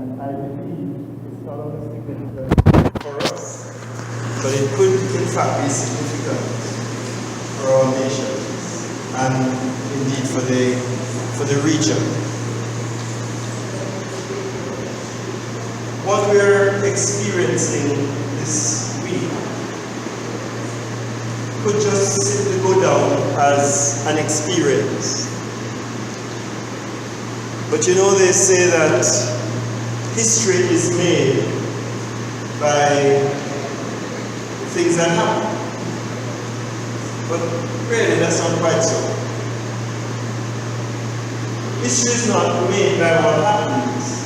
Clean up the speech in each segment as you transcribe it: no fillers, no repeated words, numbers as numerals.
And I believe it's not only significant for us, but it could in fact be significant for our nation and indeed for the region. What we're experiencing this week could just simply go down as an experience. But you know, they say that history is made by things that happen. But really, that's not quite so. History is not made by what happens.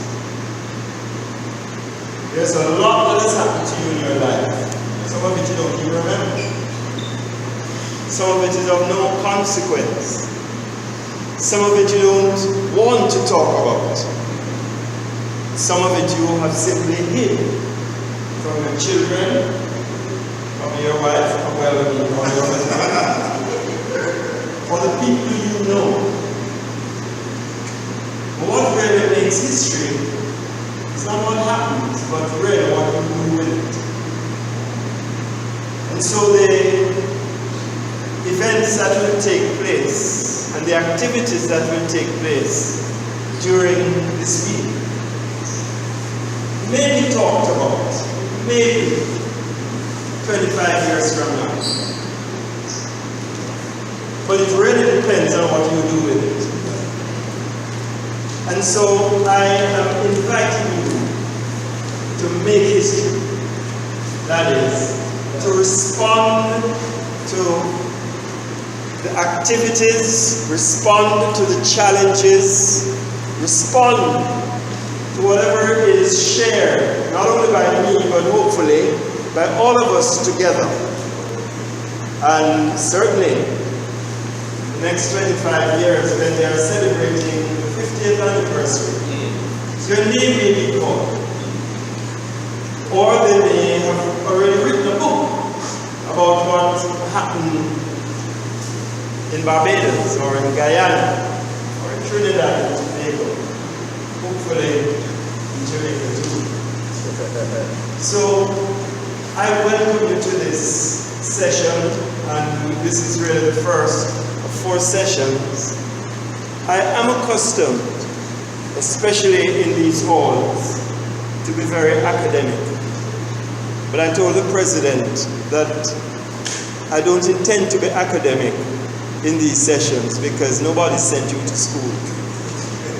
There's a lot that has happened to you in your life. Some of it you don't even remember. Some of it is of no consequence. Some of it you don't want to talk about. Some of it you have simply hid from your children, from your wife, from your husband, for the people you know. But what really makes history is not what happens, but really what you do with it. And so the events that will take place and the activities that will take place during this week may be talked about, maybe 25 years from now. But it really depends on what you do with it. And so I am inviting you to make history. That is, to respond to the activities, respond to the challenges, respond to whatever is shared, not only by me, but hopefully by all of us together. And certainly, the next 25 years, when they are celebrating the 50th anniversary, your name may be called. Or they may have already written a book about what happened in Barbados, or in Guyana, or in Trinidad and Tobago, hopefully in Jamaica too. So I welcome you to this session, and this is really the first of 4 sessions. I am accustomed, especially in these halls, to be very academic. But I told the President that I don't intend to be academic in these sessions because nobody sent you to school.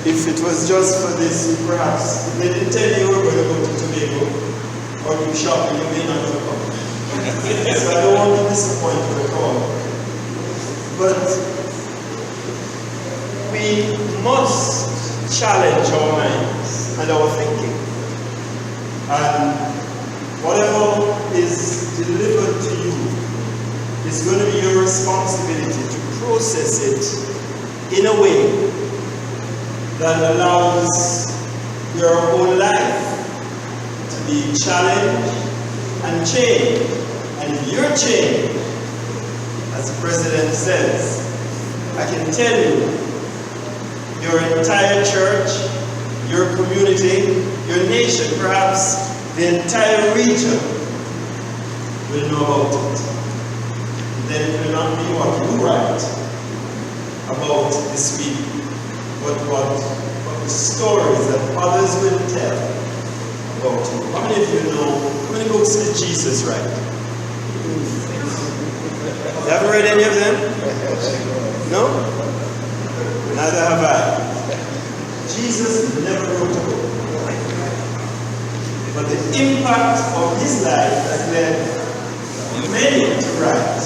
If it was just for this, perhaps, if they didn't tell you you were going to go to Tobago or do shopping, you may not have come. So I don't want to disappoint you at all. But we must challenge our minds and our thinking. And whatever is delivered to you is going to be your responsibility to process it in a way that allows your whole life to be challenged and changed. And if you're changed, as the President says, I can tell you, your entire church, your community, your nation, perhaps the entire region will know about it. Then it will not be what you write about this week, but what the stories that others will tell about you. How many of you know, how many books did Jesus write? You haven't read any of them? No? Neither have I. Jesus never wrote a book. But the impact of his life has led many to write.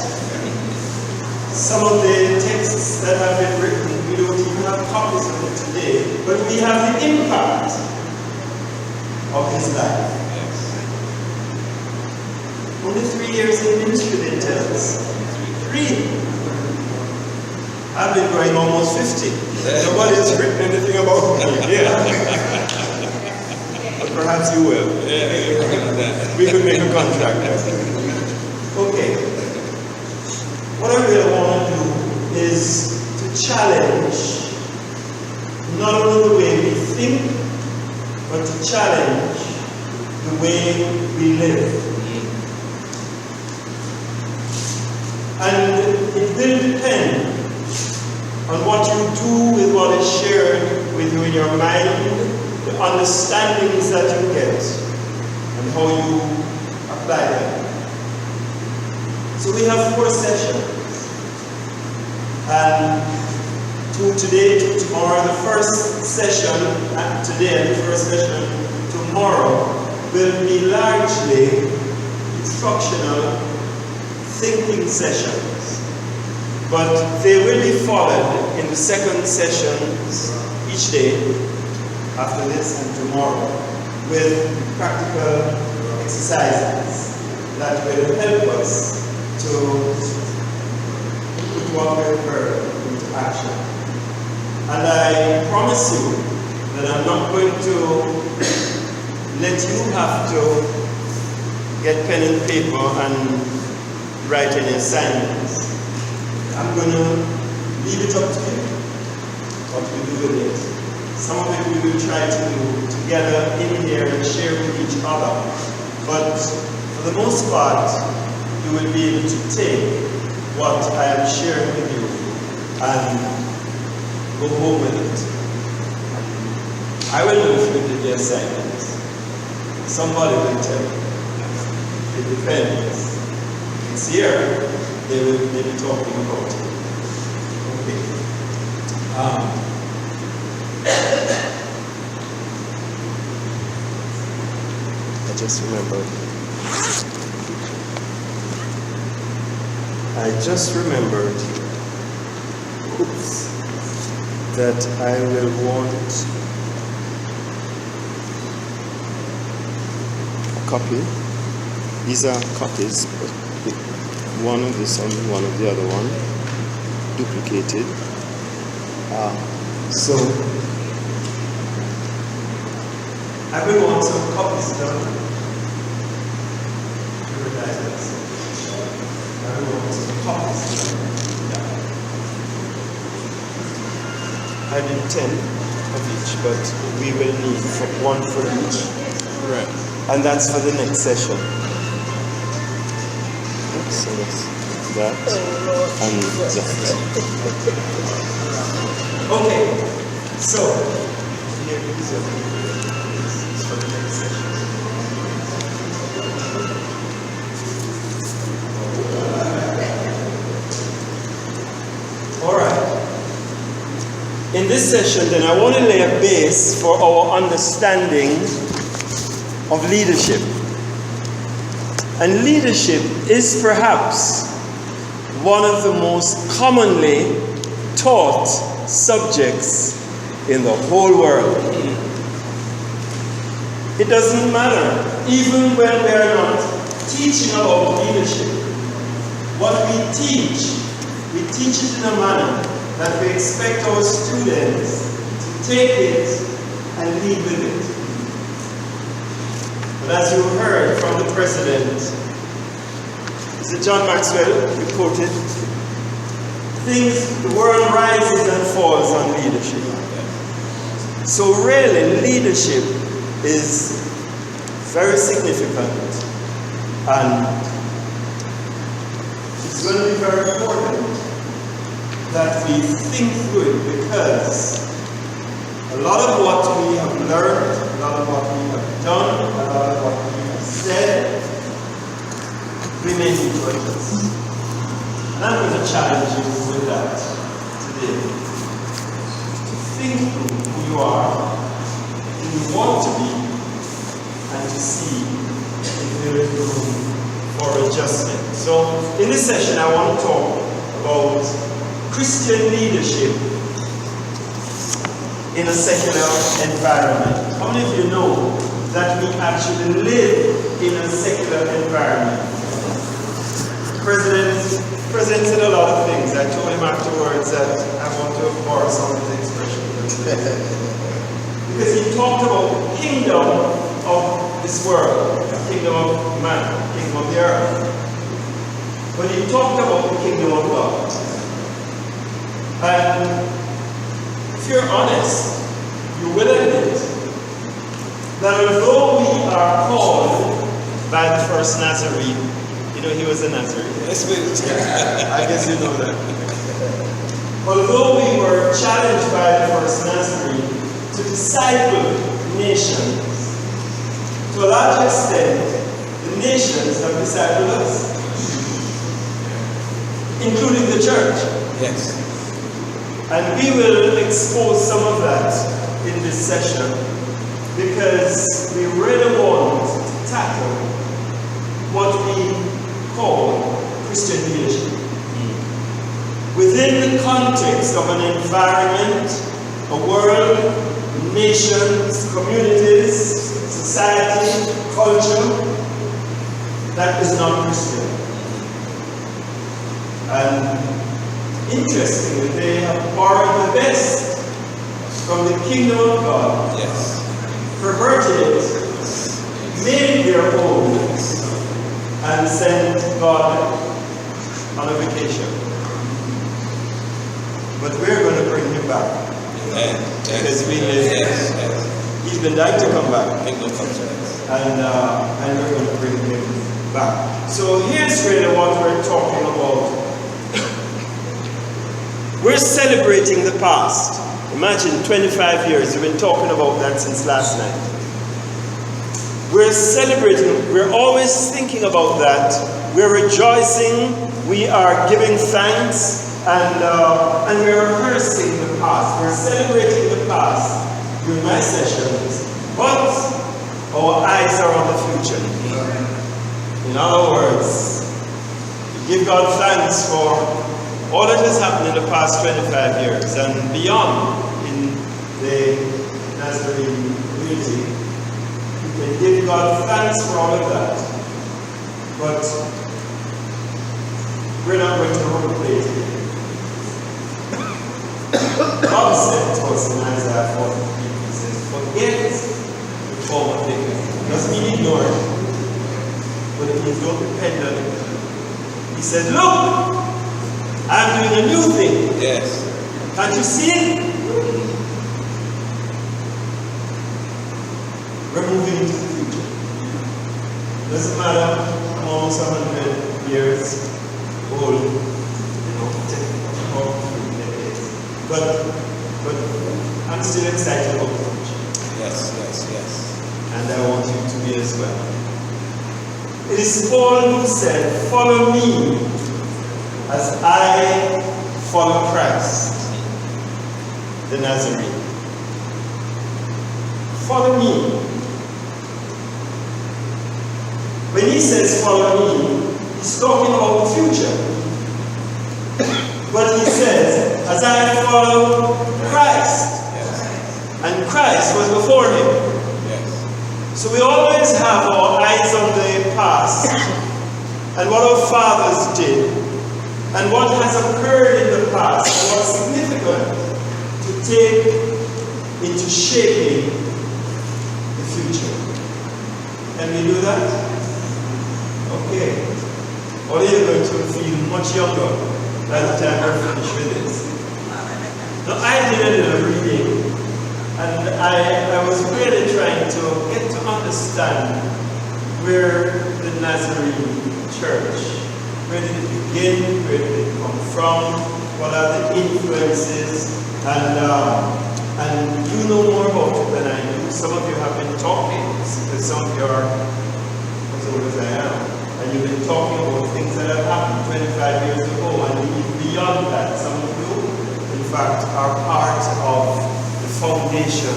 Some of the texts that have been written, we don't even have copies of them today, but we have the impact of his life. Only 3 years in ministry, they tell us. 3. I've been going almost 50. Nobody has written anything about me. Yeah. But perhaps you will. We could make a contract. Okay. What I really want to do is to challenge not only the way we think, but to challenge the way we live. And it will depend on what you do with what is shared with you in your mind, the understandings that you get, and how you apply them. So we have 4 sessions. And today, tomorrow, the first session today and the first session tomorrow will be largely instructional thinking sessions, but they will be followed in the second sessions each day after this and tomorrow with practical exercises that will help us to put what we've heard into action. And I promise you that I'm not going to let you have to get pen and paper and write any assignments. I'm going to leave it up to you what we do with it. Some of it we will try to do together in here and share with each other. But for the most part, you will be able to take what I am sharing with you and go home with it. I will know if you did the assignments. Somebody will tell you. It depends. It's here, they will be talking about it. Okay. I just remembered that I will want a copy. These are copies, but one of this and one of the other one duplicated. So I will want some copies done. I will want some copies done. I did 10 of each, but we will need one for each. Right. And that's for the next session. So that's that and that. Okay, so here is for the next session. All right. In this session, then, I want to lay a base for our understanding of leadership. And leadership is perhaps one of the most commonly taught subjects in the whole world. It doesn't matter, even when we are not teaching about leadership. What we teach it in a manner that we expect our students to take it and lead with it. But as you heard from the president, Mr. John Maxwell reported, the world rises and falls on leadership. So really, leadership is very significant, and it's going to be very important that we think through it, because a lot of what we have learned, a lot of what we have done, a lot of what we have said, we may need to adjust. And I'm going to challenge you with that today. To think through who you are, who you want to be, and to see if there is room for adjustment. So, in this session, I want to talk about Christian leadership in a secular environment. How many of you know that we actually live in a secular environment? The President said a lot of things. I told him afterwards that I want to borrow some of his expressions. Because he talked about the kingdom of this world, the kingdom of man, the kingdom of the earth. But he talked about the kingdom of God. And if you're honest, you will admit that although we are called by the first Nazarene, you know he was a Nazarene. Yes, please. I guess you know that. Although we were challenged by the first Nazarene to disciple nations, to a large extent, the nations have discipled us, including the church. Yes. And we will expose some of that in this session because we really want to tackle what we call Christian leadership. Within the context of an environment, a world, nations, communities, society, culture that is not Christian. And interestingly, they have borrowed the best from the kingdom of God, Yes. perverted it, made it their own, and sent God on a vacation. But we're going to bring him back. Because we live. Yes. He's been dying to come back. Kingdom comes. And we're going to bring him back. So here's really what we're talking about. We're celebrating the past. Imagine 25 years. We've been talking about that since last night. We're celebrating. We're always thinking about that. We're rejoicing. We are giving thanks. And we're rehearsing the past. We're celebrating the past during my sessions. But our eyes are on the future. In other words, we give God thanks for all that has happened in the past 25 years and beyond in the Nazarene community. We can give God thanks for all of that. But we're not going to overplay it again. God said to us in Isaiah 43, he says, forget the former things. Doesn't mean ignore it, but it means don't depend on it. He said, look, I'm doing a new thing. Yes. Can't you see it? We're moving into the future. Doesn't matter, I'm almost 100 years old. You know, but I'm still excited about the future. Yes. And I want you to be as well. It is Paul who said, follow me as I follow Christ, the Nazarene. Follow me. When he says follow me, he's talking about the future. But he says, as I follow Christ. Yes. And Christ was before him. Yes. So we always have our eyes on the past and what our fathers did and what has occurred in the past and what's significant to take into shaping the future. Can we do that? Okay. Or you're going to feel much younger by the time we're finished with this. Now, I did a little reading, and I was really trying to get to understand where the Nazarene Church, where did it begin, where did it come from, what are the influences, and you know more about it than I do. Some of you have been talking, because some of you are as old as I am. And you've been talking about things that have happened 25 years ago, and even beyond that. Some of you, in fact, are part of the foundation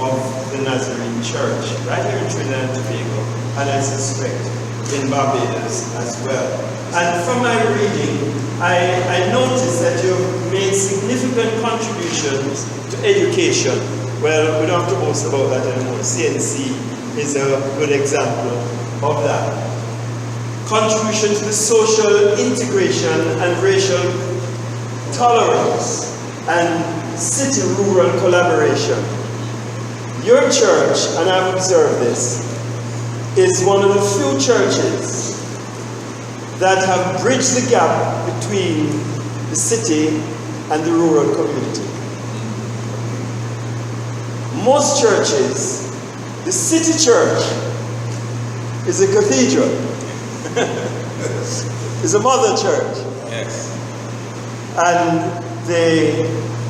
of the Nazarene Church, right here in Trinidad and Tobago, and I suspect in Barbados as well. And from my reading, I noticed that you've made significant contributions to education. Well, we don't have to boast about that anymore. CNC is a good example of that. Contribution to the social integration and racial tolerance and city-rural collaboration. Your church, and I've observed this, is one of the few churches that have bridged the gap between the city and the rural community. Most churches The city church is a cathedral. It's a mother church. Yes. And they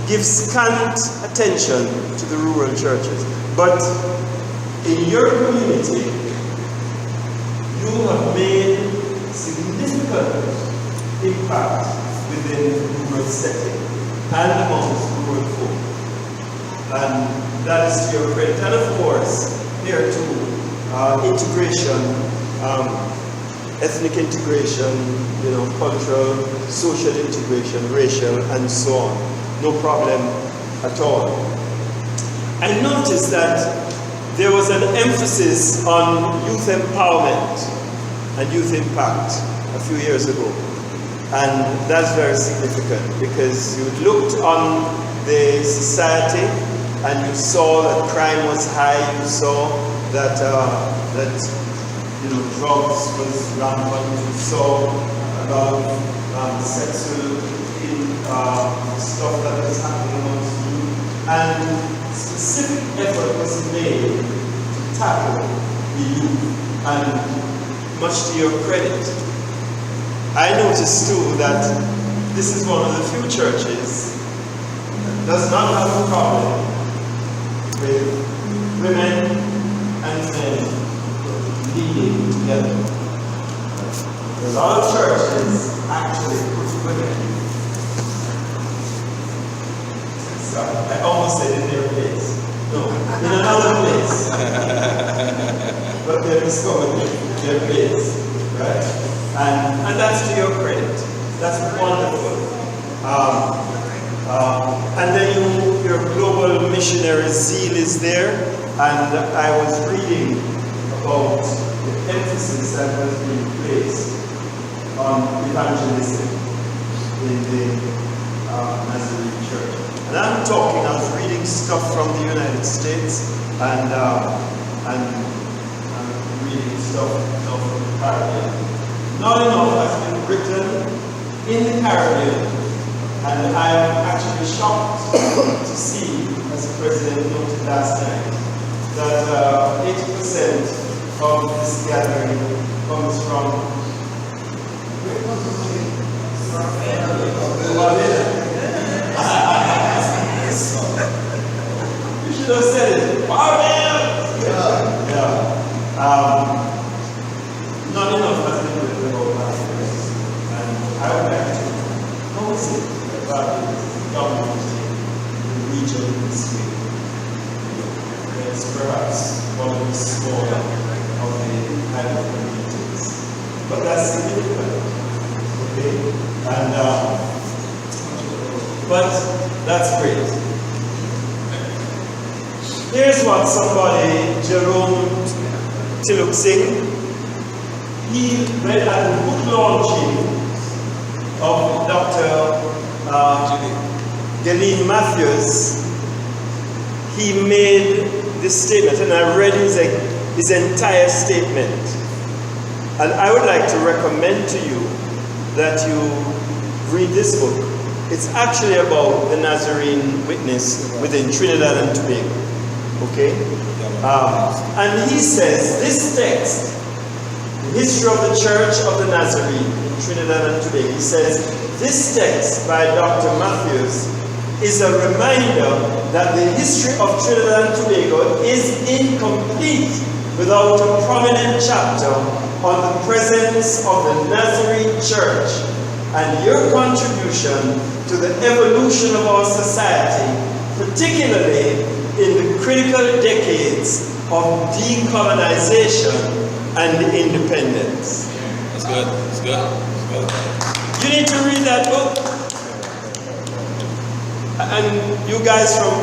give scant attention to the rural churches. But in your community, you have made significant impact within the rural setting and amongst rural folk. And that is to your credit. And of course, there too, integration, ethnic integration, cultural, social integration, racial, and so on. No problem at all. I noticed that there was an emphasis on youth empowerment and youth impact a few years ago. And that's very significant because you looked on the society and you saw that crime was high, you saw that drugs was rampant, you saw about sexual stuff that was happening amongst youth, and specific effort was made to tackle the youth, and much to your credit. I noticed too that this is one of the few churches that does not have a problem with women and men leading together. There's a lot of churches actually put women. So I almost said in their place. No, in another place. But they're discovered their place, right? And that's to your credit. That's wonderful. And then your global missionary zeal is there. And I was reading about the emphasis that was being placed on evangelism in the Nazarene Church. And I was reading stuff from the United States and reading stuff from the Caribbean. Not enough has been written in the Caribbean, and I am actually shocked to see, as the President noted last night, that 80% of this gathering comes from Barbados. You should have said it. Barbados! Yeah. Not enough has been written about Barbados. And I would like to notice it about the government in the region this week. It's perhaps one of the smaller of the island communities. But that's significant. Okay? And but that's great. Here's what somebody, Jerome Tiluk Singh, he read at the book launching of Dr. Ghislaine Matthews. He made this statement, and I read his entire statement. And I would like to recommend to you that you read this book. It's actually about the Nazarene witness within Trinidad and Tobago. Okay? And he says, this text, the history of the Church of the Nazarene in Trinidad and Tobago, he says, this text by Dr. Matthews is a reminder that the history of Trinidad and Tobago is incomplete without a prominent chapter on the presence of the Nazarene Church and your contribution to the evolution of our society, particularly in the critical decades of decolonization and independence. That's good. That's good. That's good. You need to read that book. And you guys from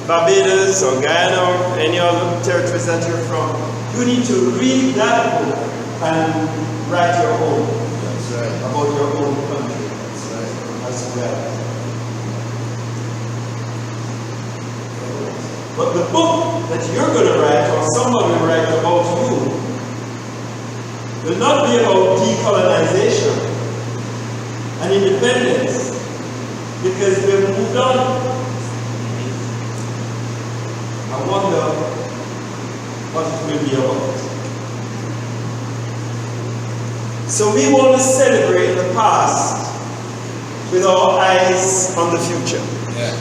Barbados or Guyana or any other territories that you're from, you need to read that book and write your own. That's right. About your own country. That's right. As well. But the book that you're going to write, or someone will write about you, will not be about decolonization and independence, because we've moved on. I wonder what it will be about. So we want to celebrate the past with our eyes on the future. Yeah.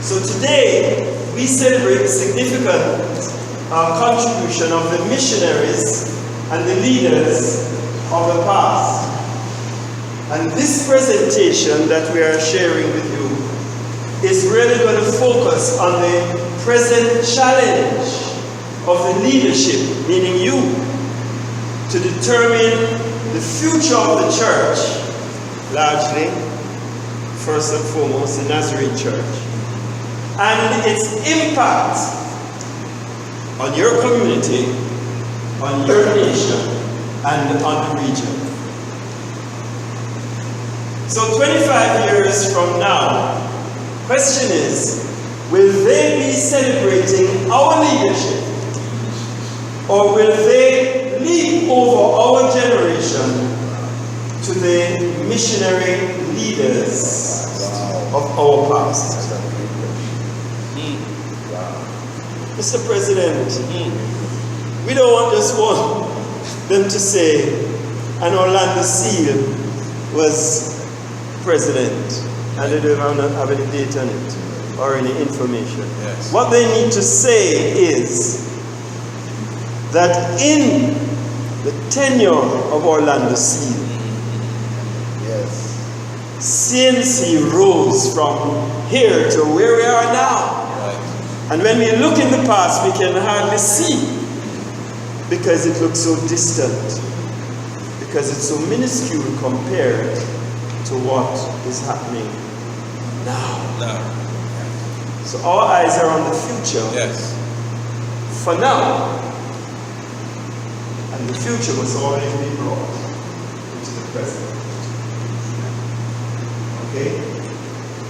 So today we celebrate the significant contribution of the missionaries and the leaders of the past. And this presentation that we are sharing with you is really going to focus on the present challenge of the leadership, meaning you, to determine the future of the church, largely, first and foremost, the Nazarene Church, and its impact on your community, on your nation, and on the region. So 25 years from now, question is, will they be celebrating our leadership, or will they leap over our generation to the missionary leaders of our past? Mr. President, we don't just want them to say an Orlando Seal was president and they don't have any date on it or any information. Yes. What they need to say is that in the tenure of Orlando Seal, CNC rose from here to where we are now. And when we look in the past, we can hardly see because it looks so distant, because it's so minuscule compared to what is happening now. No. So our eyes are on the future. Yes. For now. And the future must always be brought into the present. Okay?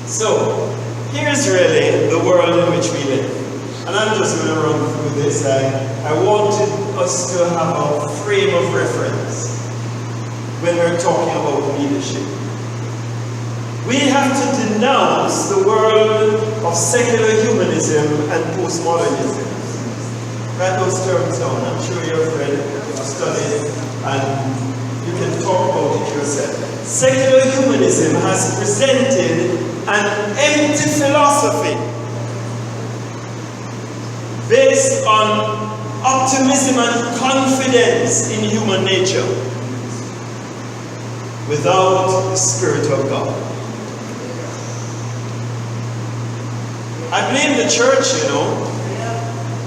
So, here's really the world in which we live. And I'm just going to run through this. I wanted us to have a frame of reference when we're talking about leadership. We have to denounce the world of secular humanism and postmodernism. Write those terms down. I'm sure you're a friend, you've studied, and you can talk about it yourself. Secular humanism has presented an empty philosophy based on optimism and confidence in human nature without the Spirit of God. I blame the church,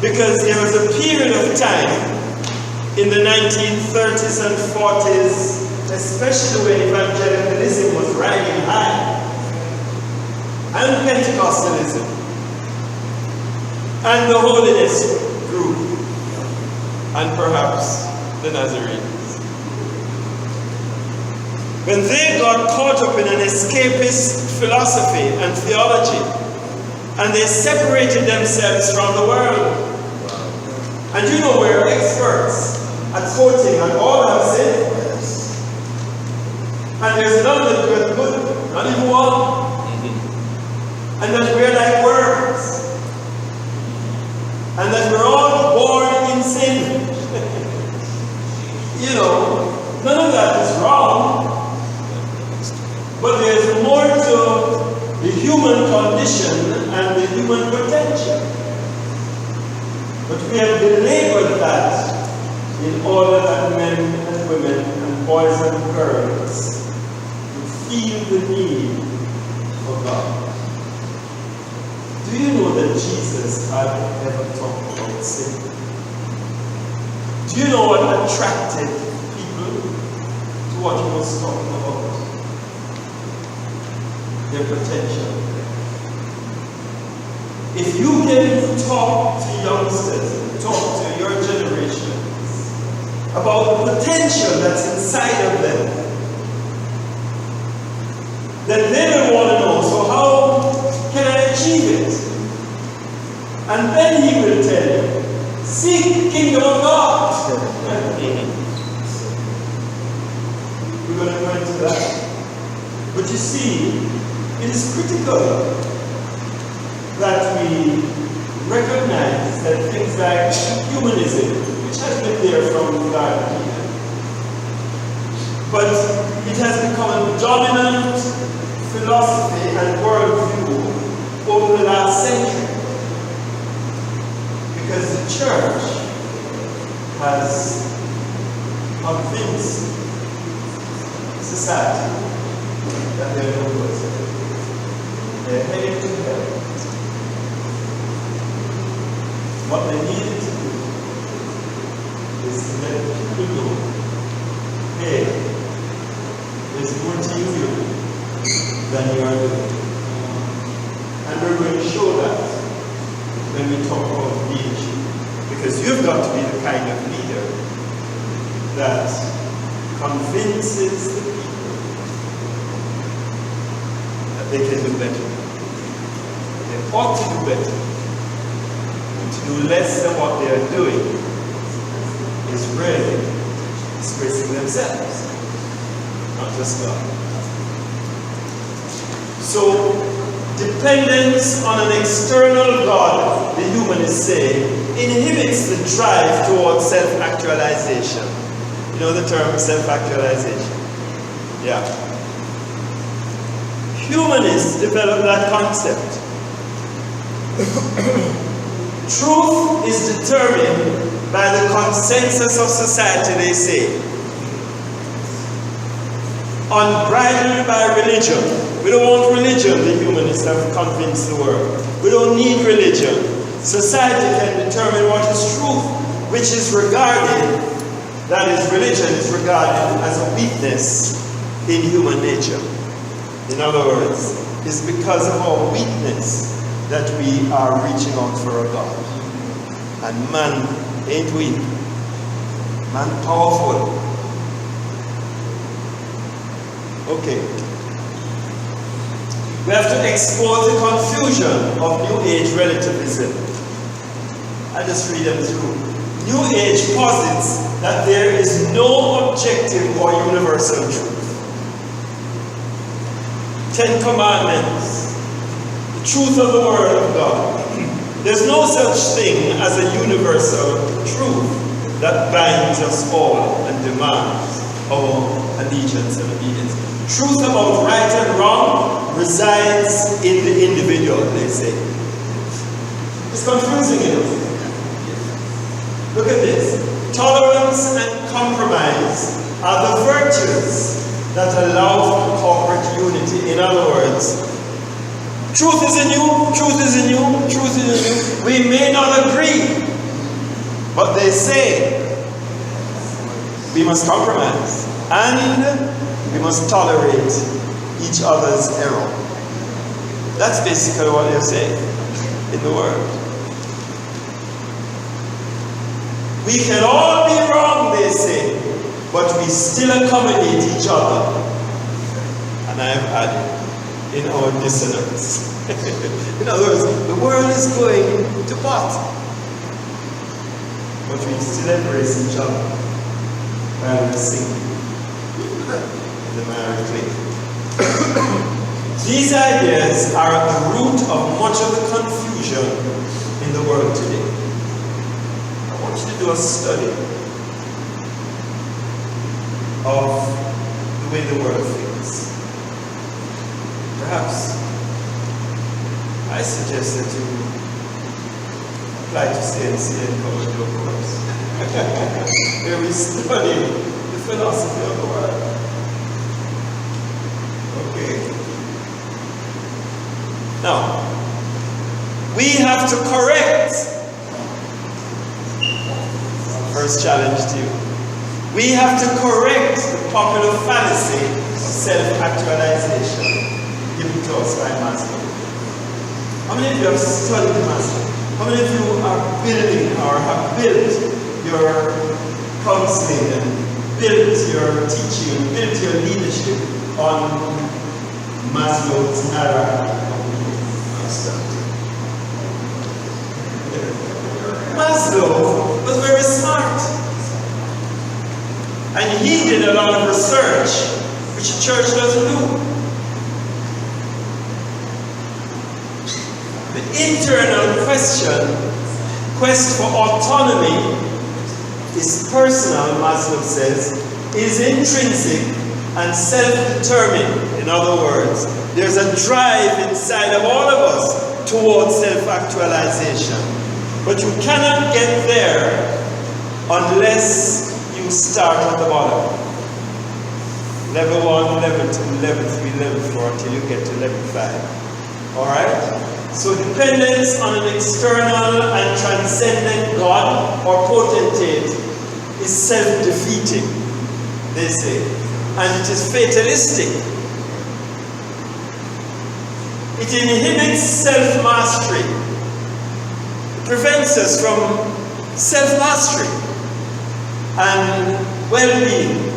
because there was a period of time in the 1930s and 40s, especially when evangelicalism was riding high, and Pentecostalism, and the Holiness group, and perhaps the Nazarenes. When they got caught up in an escapist philosophy and theology, and they separated themselves from the world. And we're experts at quoting and all have said. And there's none that we're good, not even one. And that we're like worms. And that we're all born in sin. None of that is wrong. But there's more to the human condition and the human potential. But we have belabored that in order that men and women and boys and girls would feel the need for God. Do you know that Jesus had ever talked about sin? Do you know what attracted people to what he was talking about? Their potential. If you can talk to youngsters, talk to your generation about the potential that's inside of them, then they will want to know, so how can I achieve it? And then he will tell you, seek kingdom of God. We're going to go into that. But you see, it is critical that we recognize that things like humanism, which has been there from the Garden of Eden. But it has become a dominant philosophy and worldview over the last century. Because the church has convinced society that they're no good. They're heading to hell. What they needed to do is to let people know, hey, there's more to you than you are doing. And we're going to show that when we talk about leadership. Because you've got to be the kind of leader that convinces the people that they can do better. They ought to do better. And to do less than what they are doing is really disgracing themselves, not just God. So, dependence on an external God, the humanists say, inhibits the drive towards self-actualization. You know the term self-actualization? Yeah. Humanists developed that concept. Truth is determined by the consensus of society, they say. Unbridled by religion. We don't want religion, the humanists have convinced the world. We don't need religion. Society can determine what is truth, which is regarded, that is, religion is regarded as a weakness in human nature. In other words, it's because of our weakness that we are reaching out for a God. And man ain't weak. Man powerful. Okay. We have to expose the confusion of New Age relativism. I just read them through. New Age posits that there is no objective or universal truth. 10 Commandments, the truth of the Word of God. There's no such thing as a universal truth that binds us all and demands our allegiance and obedience. Truth about right and wrong resides in the individual, they say. It's confusing enough. Look at this. Tolerance and compromise are the virtues that allow for corporate unity. In other words, truth is in you, truth is in you, truth is in you. We may not agree, but they say we must compromise and we must tolerate each other's error. That's basically what they're saying in the Word. We can all be wrong, they say, but we still accommodate each other. And I have added, in our dissonance. In other words, the world is going to pot, but we still embrace each other while we're singing the marriage clay. These ideas are at the root of much of the confusion in the world today. I want you to do a study of the way the world thinks. Perhaps I suggest that you apply to CNC and college your course, where we study the philosophy of the world. Okay. Now, we have to correct. First challenge to you. We have to correct the popular fallacy of self-actualization given to us by Maslow. How many of you have studied Maslow? How many of you are building or have built your counseling and built your teaching and built your leadership on Maslow's hierarchy? Maslow was very smart. And he did a lot of research, which the church doesn't do. The internal question quest for autonomy is personal, Maslow says, is intrinsic and self-determined. In other words, there's a drive inside of all of us towards self-actualization. But you cannot get there unless you start at the bottom. Level 1, level 2, level 3, level 4, until you get to level 5. Alright? So dependence on an external and transcendent God or potentate is self-defeating, they say. And it is fatalistic. It inhibits self-mastery. It prevents us from self-mastery and well-being.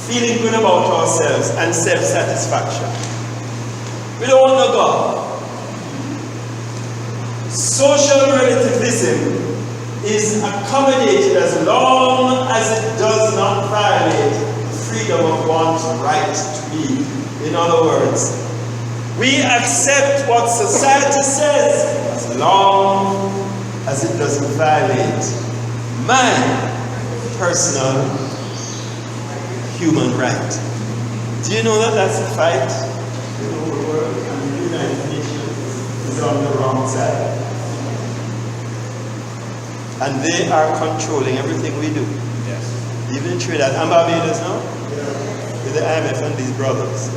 Feeling good about ourselves and self-satisfaction. We don't want no God. Social relativism is accommodated as long as it does not violate the freedom of one's right to be. In other words, we accept what society says as long as it doesn't violate my personal human right. Do you know that that's a fight? The whole world and the United Nations is on the wrong side. And they are controlling everything we do. Yes. Even in Trinidad and Barbados now? Yeah. With the IMF and these brothers.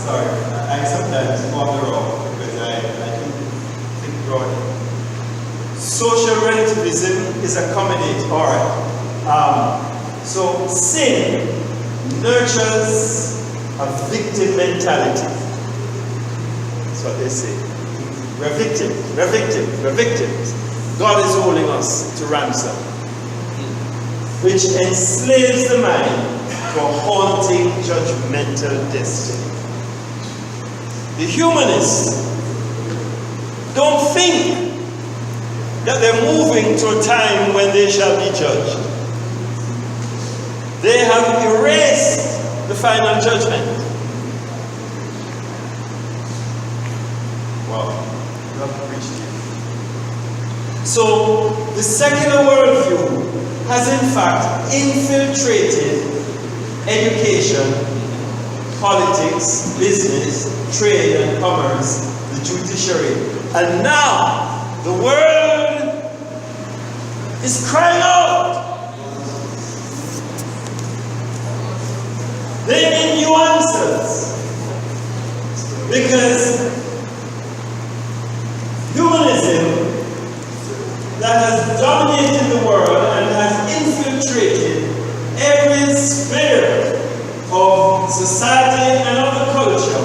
Sorry, I sometimes wander off because I think broadly. Social relativism is accommodated. Alright. So sin nurtures a victim mentality. That's what they say. We're victims, we're victims, we're victims. God is holding us to ransom, which enslaves the mind to a haunting judgmental destiny. The humanists don't think that they're moving to a time when they shall be judged. They have erased the final judgment. Wow, love to preach to you. So, the secular worldview has in fact infiltrated education, politics, business, trade and commerce, the judiciary. And now, the world is crying out. They need new answers. Because humanism that has dominated the world and has infiltrated every sphere of society and of the culture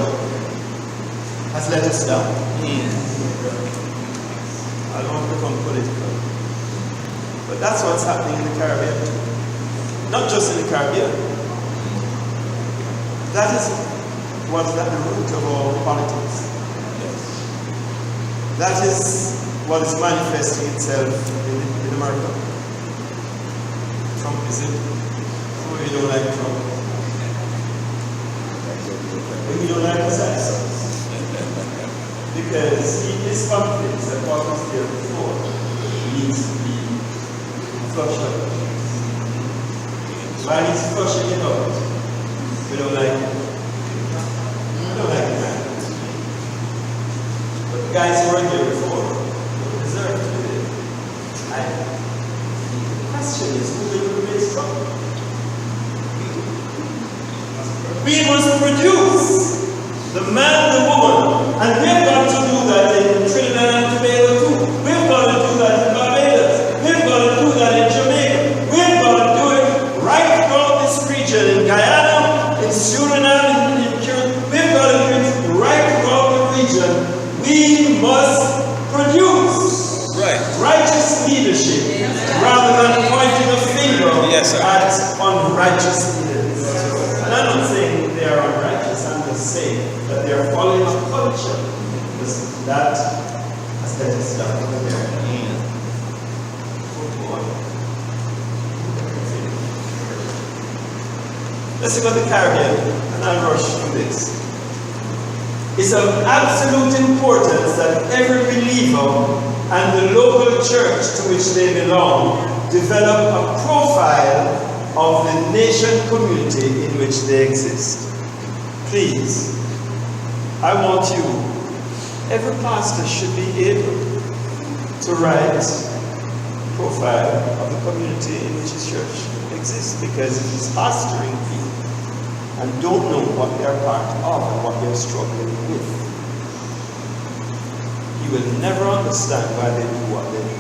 has let us down. I don't want to become political. But that's what's happening in the Caribbean too. Not just in the Caribbean. That is what's at the root of all politics. That is what is manifesting itself in America. Trumpism. Some of you don't like Trump. Maybe you don't like his accents. Because he is confident that what was there before needs to be flushed out. While he's flushing it out, we don't like it. We don't like it. But the guys who weren't here before don't deserve to do it. The question is, who will replace Trump? We must produce the man, the woman, and we've got to do that in Trinidad and Tobago too. We've got to do that in Barbados. We've got to do that in Jamaica. We've got to do it right throughout this region, in Guyana, in Suriname, in Cuba. We've got to do it right throughout the region. We must produce righteous leadership rather than pointing a finger at unrighteous leaders. And I'm not saying they are unrighteous, I'm just saying that they are following a culture that has let us down over there. Let's go to the Caribbean, and I'll rush through this. It's of absolute importance that every believer and the local church to which they belong develop a profile of the nation community in which they exist. Please, I want you, every pastor should be able to write a profile of the community in which his church exists, because if he's pastoring people and don't know what they're part of and what they're struggling with, you will never understand why they do what they do.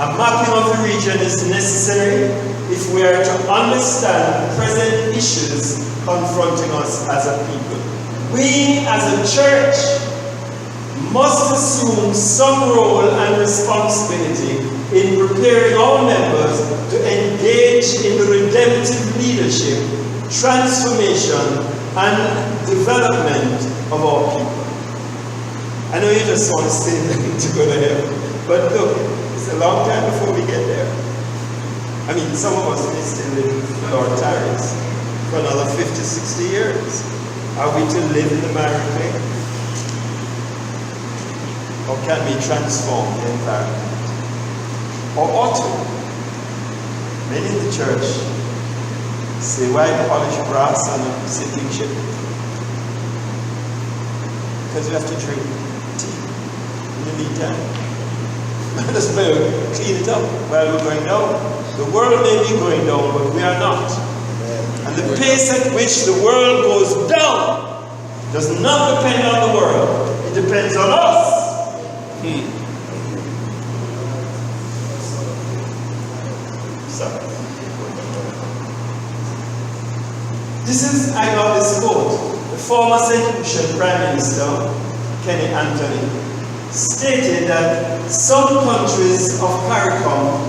A mapping of the region is necessary if we are to understand the present issues confronting us as a people. We as a church must assume some role and responsibility in preparing our members to engage in the redemptive leadership, transformation, and development of our people. I know you just want to say to go to heaven, but look, it's a long time before we get there. I mean, some of us may still live in Lord Tarries for another 50, 60 years. Are we to live in the married way? Or can we transform the environment? Or ought to? Many in the church say, why polish brass on a sinking ship? Because you have to drink tea in the meantime. Might as well clean it up while we're going down. The world may be going down, but we are not. And the pace at which the world goes down does not depend on the world. It depends on us. This is, I got this quote. The former St. Lucian Prime Minister, Kenny Anthony, stated that some countries of CARICOM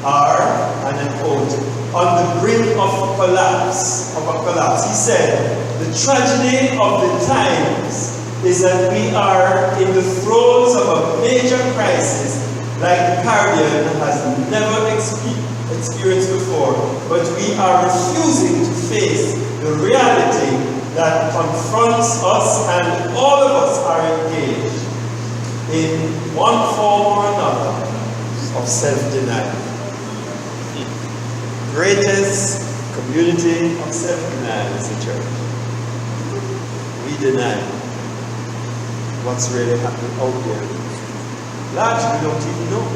are, and I quote, on the brink of a collapse. He said, the tragedy of the times is that we are in the throes of a major crisis like the Caribbean has never experienced before, but we are refusing to face the reality that confronts us, and all of us are engaged in one form or another of self-denial. Greatest community of self-denial is the church. We deny what's really happening out there. Largely we don't even know.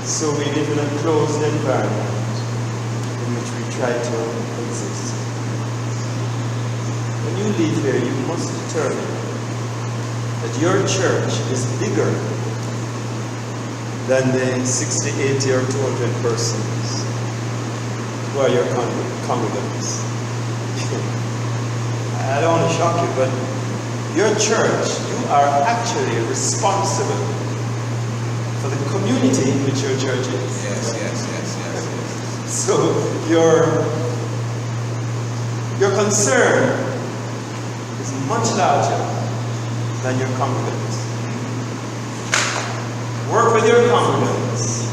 So we live in a closed environment in which we try to exist. When you live here, you must determine that your church is bigger than the 60, 80, or 200 persons who are your congregants. I don't want to shock you, but your church, you are actually responsible for the community in which your church is. Yes. So your concern is much larger than your congregants. Work with your congregants,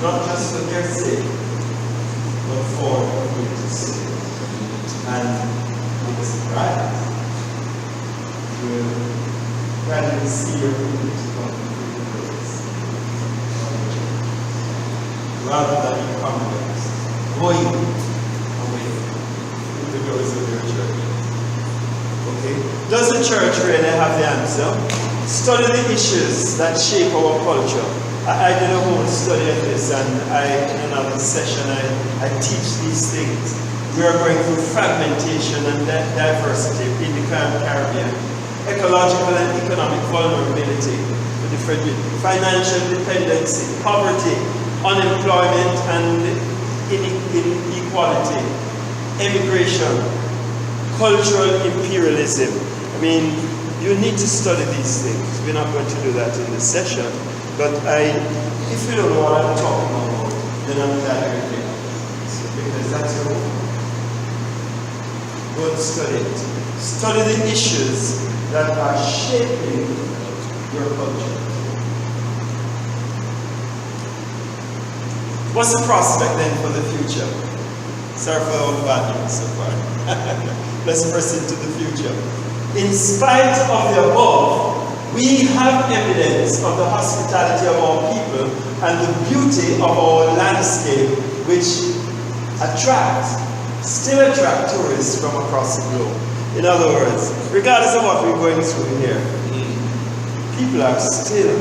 not just for their sake, but for the community's sake. And with surprise, you will gradually see your community come through the doors of the church, rather than your congregants going away through the doors of your church. Okay? Does the church really have the answer? Study the issues that shape our culture. I did a whole study of this, and in another session I teach these things. We are going through fragmentation and diversity in the Caribbean, ecological and economic vulnerability, financial dependency, poverty, unemployment and inequality, immigration, cultural imperialism. I mean, you need to study these things. We're not going to do that in this session, but if you don't know what I'm talking about, then I'm glad you're here. Because that's your work. Go and study it. Study the issues that are shaping your culture. What's the prospect then for the future? Sorry for all the bad news so far. Let's press into the future. In spite of the above, we have evidence of the hospitality of our people and the beauty of our landscape, which still attract tourists from across the globe. In other words, regardless of what we're going through here, people are still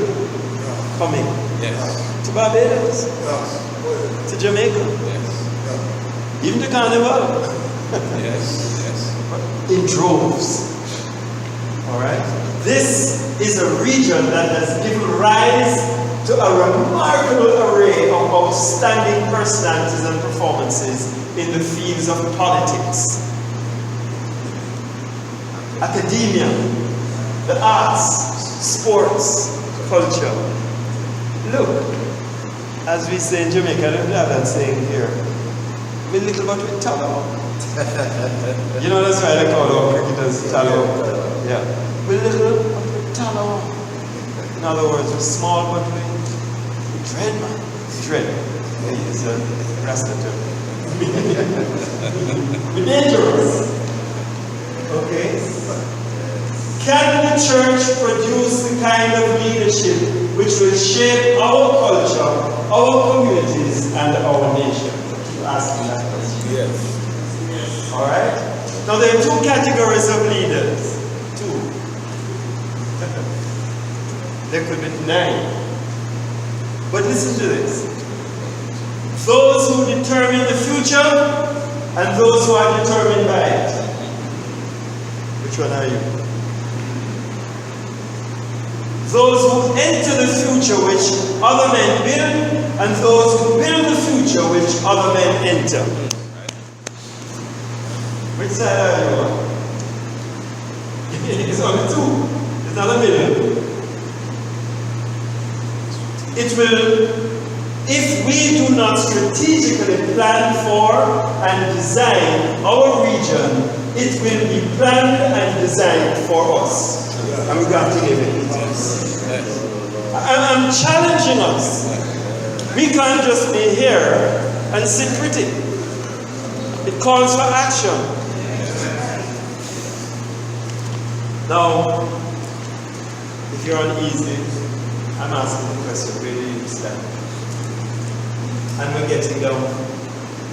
coming to Barbados, to Jamaica, even to Carnival, in droves. All right? This is a region that has given rise to a remarkable array of outstanding personalities and performances in the fields of politics, academia, the arts, sports, culture. Look, as we say in Jamaica, I don't have that saying here. We're little but we tallow. You know, that's why they call our cricketers tallow. Yeah. We're little but we tallow. In other words, we're small but we dread, man. Dread. It's a Rasta term. We're dangerous. Okay? Can the church produce the kind of leadership which will shape our culture, our communities, and our nation? Keep asking that question. Yes. All right? Now there are two categories of leaders. Two. There could be 9. But listen to this. Those who determine the future and those who are determined by it. Which one are you? Those who enter the future which other men build, and those who build the future which other men enter. Which side are you on? It's only 2. It's not a middle. It will, if we do not strategically plan for and design our region, it will be planned and designed for us. And we've got to give it. I'm challenging us. We can't just be here and sit pretty. It calls for action. Now, if you're uneasy, I'm asking the question, where do you stand? And we're getting down.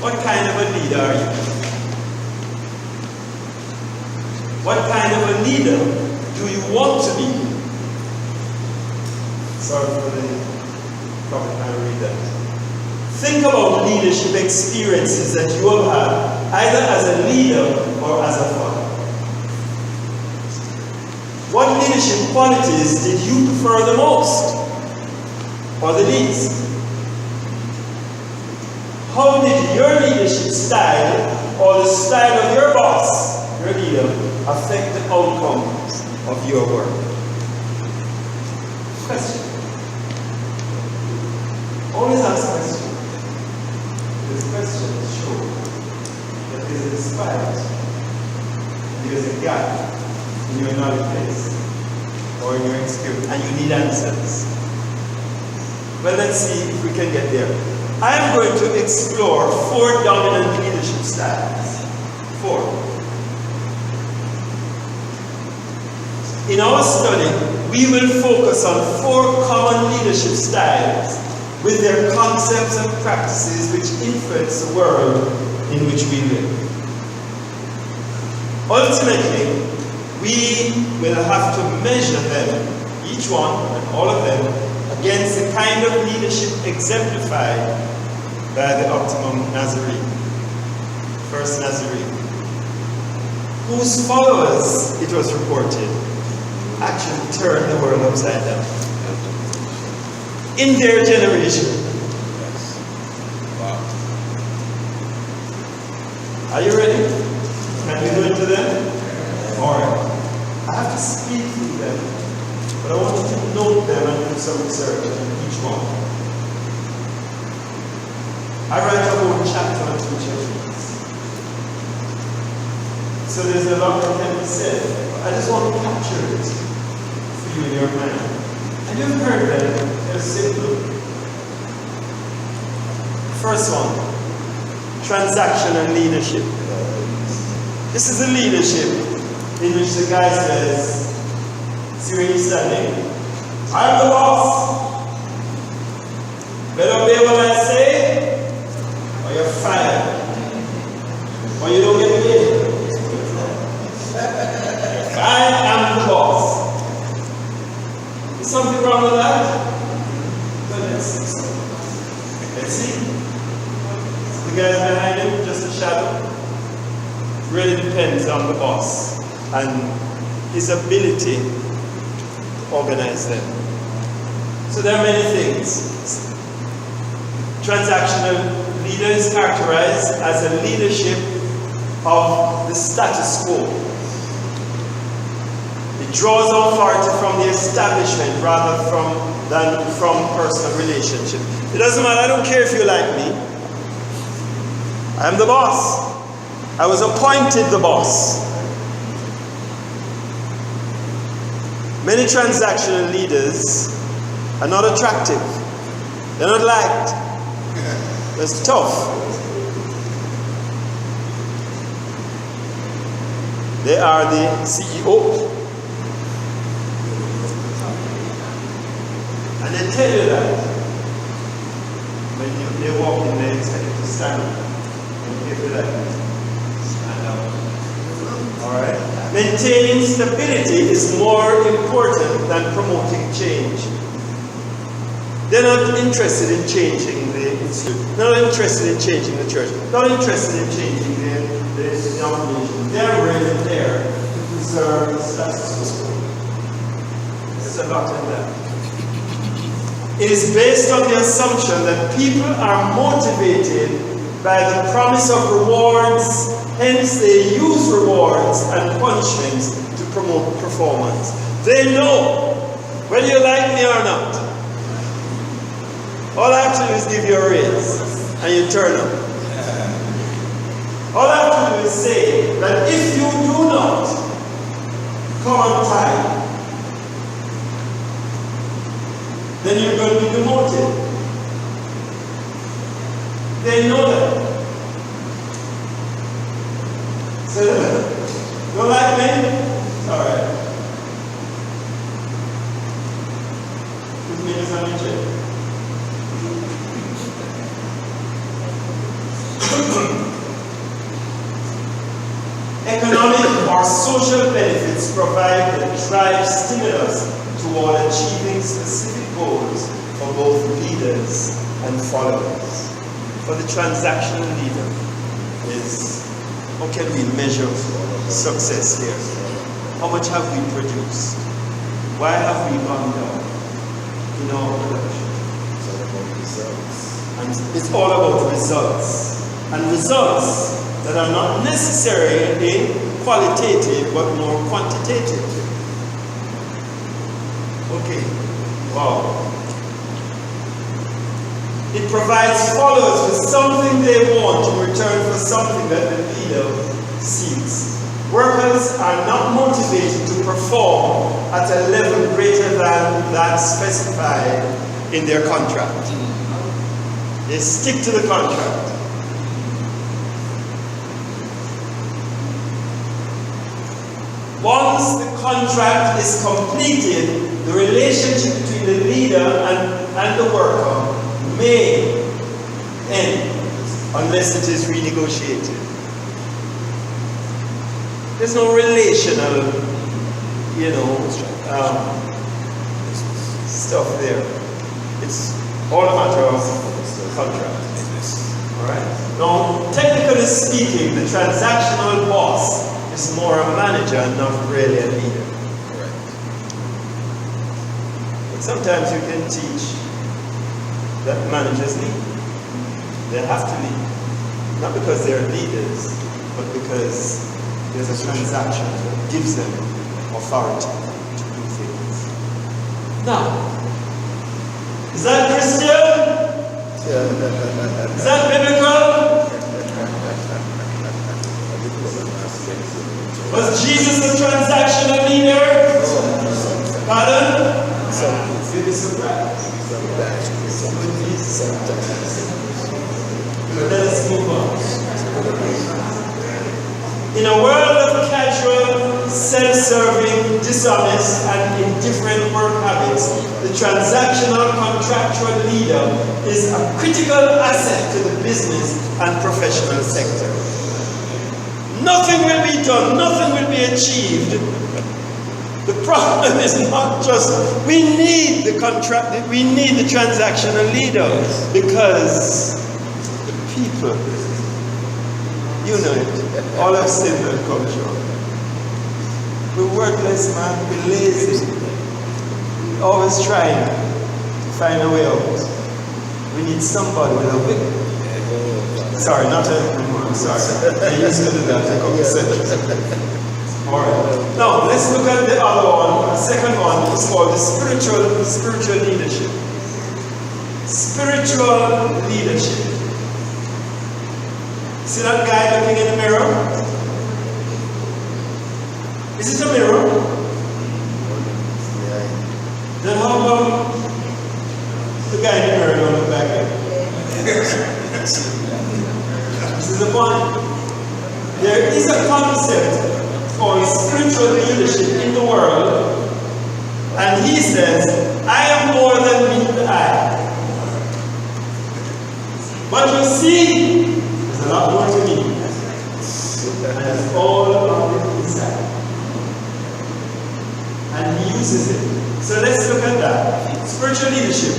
What kind of a leader are you? What kind of a leader do you want to be? Sorry for the probably can't read that. Think about leadership experiences that you have had, either as a leader or as a father. What leadership qualities did you prefer the most or the least? How did your leadership style or the style of your boss, your leader, affect the outcomes of your work? Question. Always ask questions. These questions show that there is a spite, there is a gap in your knowledge base or in your experience, and you need answers. Well, let's see if we can get there. I am going to explore 4 dominant leadership styles. 4. In our study, we will focus on 4 common leadership styles with their concepts and practices which influence the world in which we live. Ultimately, we will have to measure them, each one and all of them, against the kind of leadership exemplified by the optimum Nazarene, first Nazarene, whose followers, it was reported, actually turned the world upside down. In their generation. Wow. Are you ready? Can we go into them? Alright. I have to speak through them, but I want you to note them and do some research on each one. I write a whole chapter on each of these. So there's a lot that can be said. I just want to capture it for you in your mind. And you've heard them, they're simple. First one, transactional leadership. This is a leadership in which the guy says, see where he's standing? I'm the boss. Better obey what I say, or you're fired. Or you don't get paid. I am the boss. Is something wrong with that? Well, let's see. The guys behind him, just a shadow. It really depends on the boss and his ability to organize them. So there are many things. Transactional leader is characterized as a leadership of the status quo. It draws authority from the establishment rather than from personal relationship. It doesn't matter, I don't care if you like me. I am the boss. I was appointed the boss. Many transactional leaders are not attractive. They're not liked. It's tough. They are the CEO. And they tell you that when they walk in, they expect you to stand up. And give you that. Stand up. Alright? Maintaining stability is more important than promoting change. They're not interested in changing the institute. They're not interested in changing the church. Not interested in changing the denomination. They're really there to preserve the status quo. There's a lot in that. It is based on the assumption that people are motivated by the promise of rewards, hence they use rewards and punishments to promote performance. They know whether you like me or not. All I have to do is give you a raise and you turn up. All I have to do is say that if you do not come on time, then you're going to be demoted. They know that. So, don't like me? Alright. Put me in on your chair. Economic or social benefits provide the drive stimulus toward achieving specific goals for both leaders and followers. For the transactional leader is, how can we measure success here? How much have we produced? Why have we gone down in our production? And it's all about results. And results that are not necessarily qualitative but more quantitative. Okay, wow. It provides followers with something they want in return for something that the leader seeks. Workers are not motivated to perform at a level greater than that specified in their contract. They stick to the contract. Once the contract is completed, the relationship between the leader and the worker may end unless it is renegotiated. There's no relational, stuff there. It's all a matter of contract. Alright? Now, technically speaking, the transactional boss is more a manager and not really a leader. Correct. But sometimes you can teach that managers lead. They have to lead. Not because they're leaders, but because there's a transaction that gives them authority to do things. Now, is that Christian? Is that biblical? Was Jesus a transactional leader? Pardon? You'd be surprised. But let us move on. In a world of casual, self-serving, dishonest, and indifferent work habits, the transactional contractual leader is a critical asset to the business and professional sector. Nothing will be done, nothing will be achieved. The problem is not just we need the transactional leader, because the people, you know it, all have sinned and come short. We're worthless, man, we're lazy, we're always trying to find a way out. We need somebody with a whip. Sorry, not a, I'm sorry. I used to do that a couple of centuries. Alright. Now let's look at the other one. The second one is called the spiritual leadership. Spiritual leadership. See that guy looking in the mirror? Is it a mirror? Then how come the guy in the mirror don't look back here? This is the point. There is a concept called spiritual leadership in the world, and he says, I am more than meet the eye. But you see, there's a lot more to me. And it's all on the inside. And he uses it. So let's look at that. Spiritual leadership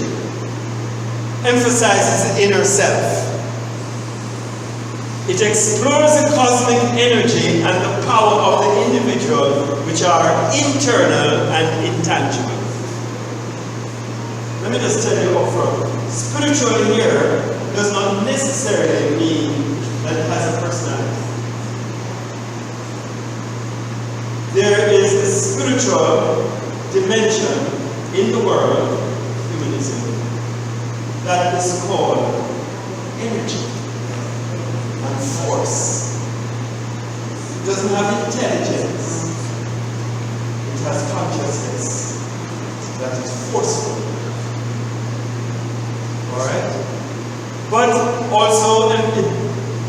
emphasizes the inner self. It explores the cosmic energy and the power of the individual, which are internal and intangible. Let me just tell you up front. Spiritual here does not necessarily mean that it has a personality. There is a spiritual dimension in the world, humanism, that is called energy and force. It doesn't have intelligence. It has consciousness that is forceful. Alright? But also it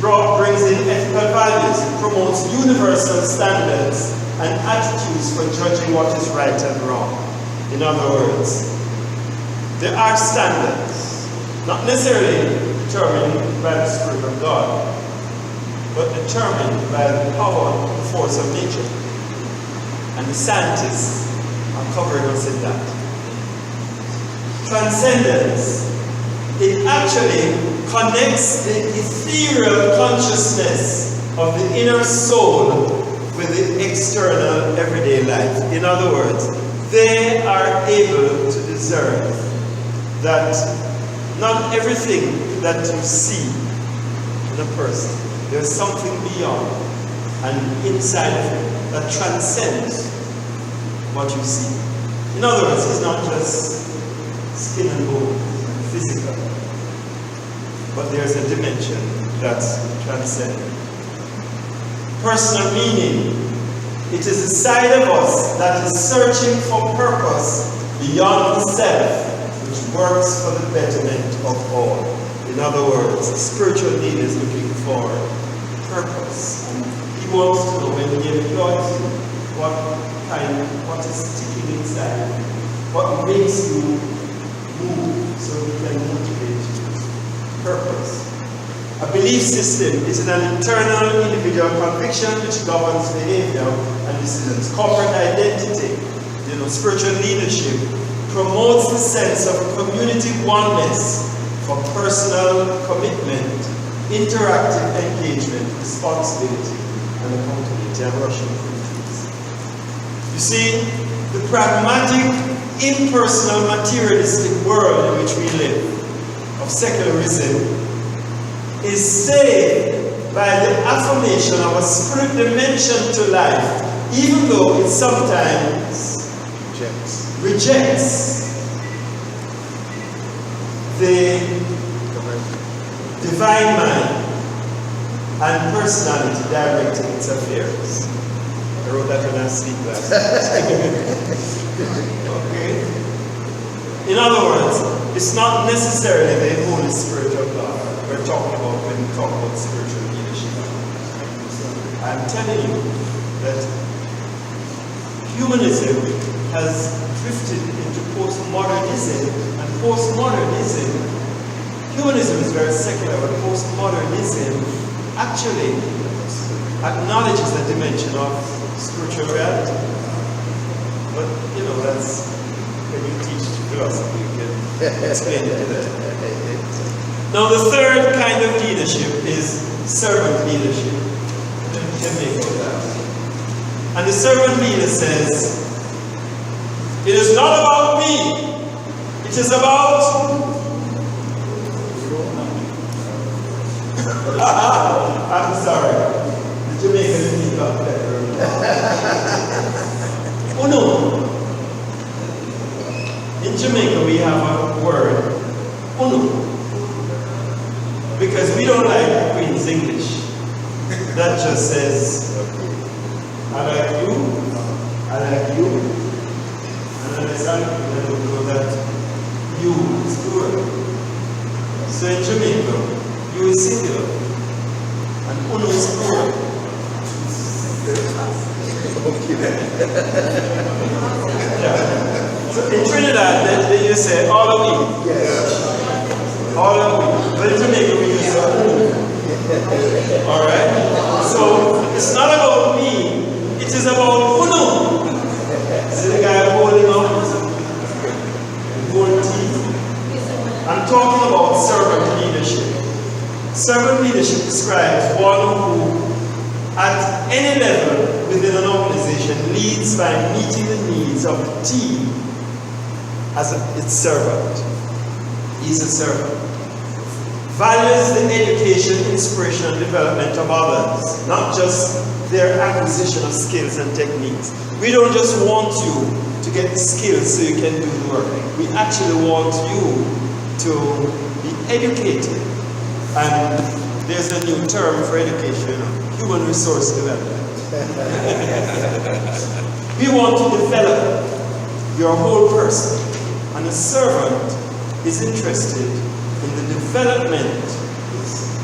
brings in ethical values. It promotes universal standards and attitudes for judging what is right and wrong. In other words, there are standards, not necessarily determined by the Spirit of God, but determined by the power and force of nature. And the scientists are covering us in that. Transcendence, it actually connects the ethereal consciousness of the inner soul with the external everyday life. In other words, they are able to discern that not everything that you see in a person, there's something beyond and inside of it that transcends what you see. In other words, it's not just skin and bone, physical, but there's a dimension that's transcendent. Personal meaning. It is a side of us that is searching for purpose beyond the self, which works for the betterment of all. In other words, a spiritual leader is looking for purpose. And he wants to know when he employs you, what is sticking inside, what makes you move so he can motivate you. Purpose. A belief system is an internal individual conviction which governs behavior and decisions. Corporate identity, spiritual leadership, promotes the sense of community oneness for personal commitment, interactive engagement, responsibility, and accountability. I'm rushing through these. You see, the pragmatic, impersonal, materialistic world in which we live, of secularism, is saved by the affirmation of a spirit dimension to life, even though it sometimes rejects the divine mind and personality directing its affairs. I wrote that when I sleep last night. Okay? In other words, it's not necessarily the Holy Spirit of God we're talking about when when we talk about spiritual leadership. I'm telling you that humanism has drifted into postmodernism, and postmodernism, humanism is very secular, but postmodernism actually acknowledges the dimension of spiritual reality. But you know, that's when you teach philosophy, you can explain it to that. Now the third kind of leadership is servant leadership. Let me go that. And the servant leader says, it is not about me, it is about I'm sorry. The Jamaican didn't got better. Oh no. In Jamaica we have a word, uno. Because we don't like Queen's English. That just says, I like you, I like you. And understand people don't know that you is plural. So in Jamaica, you is singular. And uno is plural. Yeah. So in Trinidad, they just say all of we. Yes. All of we. But in Jamaica, we just say uno. Alright? So it's not about me, it is about uno. See the guy holding up gold teeth? I'm talking about servant leadership. Servant leadership describes one who, at any level within an organization, leads by meeting the needs of the team as its servant. He's a servant. Values the education, inspiration, and development of others, not just their acquisition of skills and techniques. We don't just want you to get the skills so you can do the work. We actually want you to be educated. And there's a new term for education, human resource development. We want to develop your whole person. And a servant is interested in the development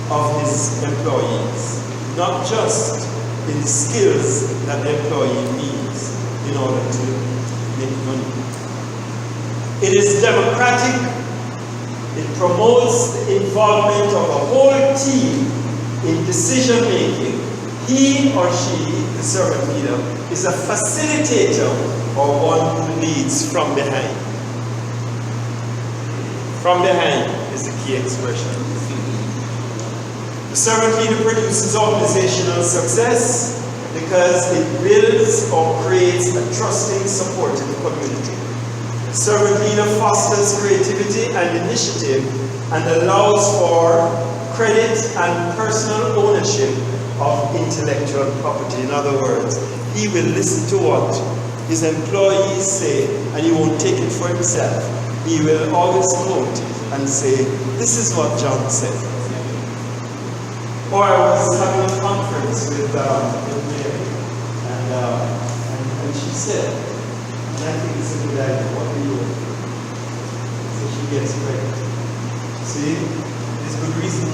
of his employees, not just in the skills that the employee needs in order to make money. It is democratic. It promotes the involvement of the whole team in decision making. He or she, the servant leader, is a facilitator or one who leads from behind. From behind is the key expression. The servant leader produces organizational success because it builds or creates a trusting, supportive community. The servant leader fosters creativity and initiative and allows for credit and personal ownership of intellectual property. In other words, he will listen to what his employees say and he won't take it for himself. He will always quote and say, this is what John said. Or I was having a conference with Mary, and she said, and I think it's a good idea, what do you do? So she gets credit. See, there's good reason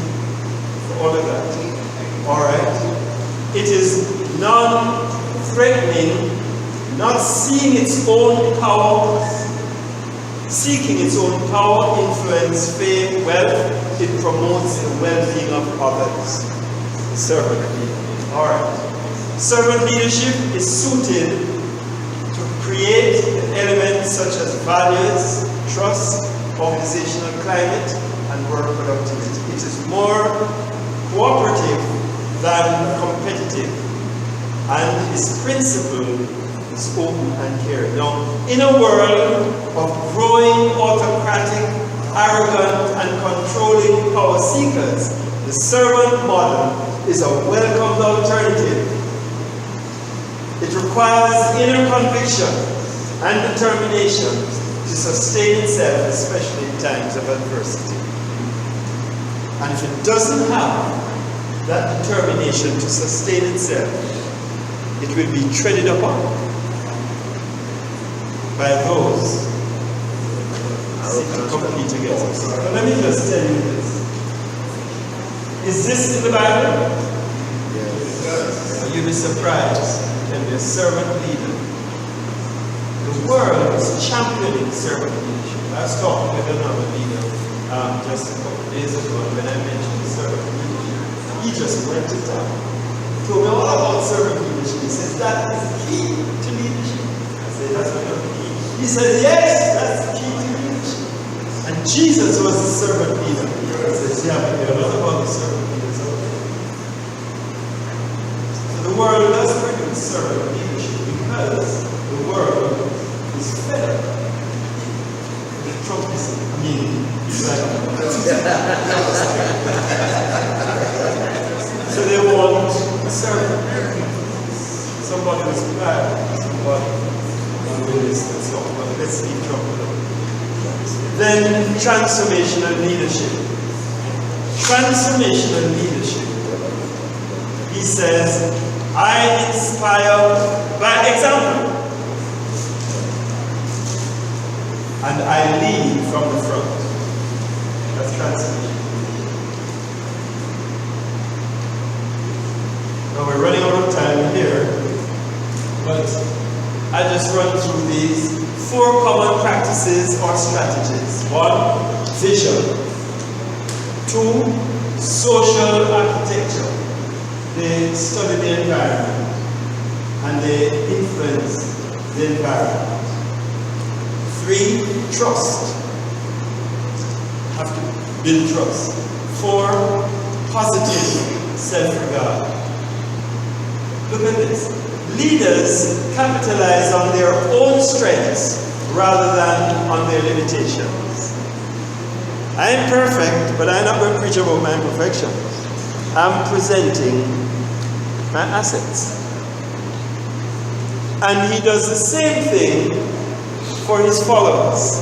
for all of that. Alright? It is non-threatening, not seeing its own power, seeking its own power, influence, fame, wealth. It promotes the well-being of others. Servant leadership. Alright. Servant leadership is suited to create elements such as values, trust, organizational climate, and work productivity. It is more cooperative than competitive, and its principle is open and caring. Now, in a world of growing autocratic, arrogant, and controlling power seekers, the servant model is a welcomed alternative. It requires inner conviction and determination to sustain itself, especially in times of adversity. And if it doesn't have that determination to sustain itself, it will be treaded upon by those seeking company together. But let me just tell you this. Is this in the Bible? You'll be surprised. You can be a servant leader. The world is championing servant leadership. I was talking with another leader just a couple of days ago, and when I mentioned servant leadership, he just went to town. He told me all about servant leadership. He says that is key to leadership. I said, that's not the key. He says, yes, that's the key to leadership. And Jesus was the servant leader. He says, yeah, but there are a lot of other servant leaders out there. So the world does produce servant leadership because the world is fed up with Trumpism. I mean, it's like so they want a servant. Somebody was bad, somebody will listen and so on, but let's leave Trump alone. Then transformational leadership. Transformational leadership. He says, I inspire by example. And I lead from the front. That's transformation. Now we're running out of time here, but I just run through these 4 common practices or strategies. 1, vision. 2, social architecture. They study the environment and they influence the environment. 3, trust. Have to build trust. 4, positive self-regard. Look at this. Leaders capitalize on their own strengths rather than on their limitations. I am perfect, but I'm not going to preach about my imperfections. I'm presenting my assets. And he does the same thing for his followers.